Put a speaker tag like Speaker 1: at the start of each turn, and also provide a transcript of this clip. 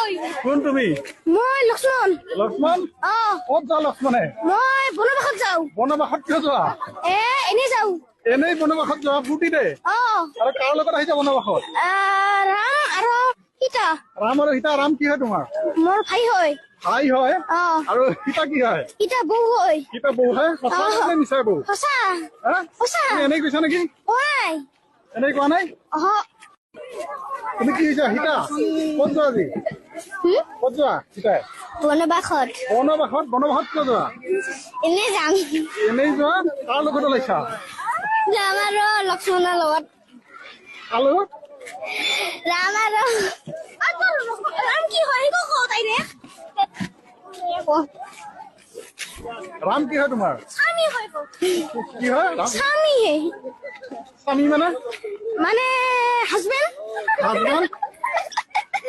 Speaker 1: মই
Speaker 2: কোন তুমি
Speaker 1: মই লক্ষ্মণ
Speaker 2: লক্ষ্মণ ক'ত যোৱা লক্ষ্মণে
Speaker 1: মই বনবাসত যাওঁ
Speaker 2: বনবাসত কিয় যোৱা
Speaker 1: এনেই যাওঁ
Speaker 2: এনেই বনবাসত যোৱা ফূৰ্তিতে আৰু কাৰ লগত আহিছা বনবাসত
Speaker 1: ৰাম আৰু সীতা
Speaker 2: ৰাম আৰু সীতা ৰাম কি হয় তোমাৰ
Speaker 1: মোৰ ভাই হয়
Speaker 2: ভাই হয় আৰু সীতা কি হয়
Speaker 1: সীতা বৌ হয়
Speaker 2: সীতা বৌ হয় সঁচা নে মিছা বৌ
Speaker 1: সঁচা সঁচা
Speaker 2: তুমি এনেই কৈছা নেকি
Speaker 1: ঐ
Speaker 2: এনেই কোৱা নাই তুমি কি কৈছা সীতা ক'ত যোৱা আজি ক'ত যোৱা সীতাই
Speaker 1: বনবাসত
Speaker 2: বনবাসত কিয় যোৱা
Speaker 1: এনেই যাম
Speaker 2: এনেই যোৱা কাৰ লগত ওলাইছা
Speaker 1: ৰাম আৰু লক্ষ্মণৰ লগত
Speaker 2: কাৰ লগত
Speaker 1: ৰাম আৰু ৰাম কি হয় তাইৰে
Speaker 2: ৰাম কি হয় তোমাৰ
Speaker 1: স্বামী হয়
Speaker 2: কি হয়
Speaker 1: স্বামী
Speaker 2: স্বামী মানে
Speaker 1: হাজবেণ্ড
Speaker 2: হাজবেণ্ড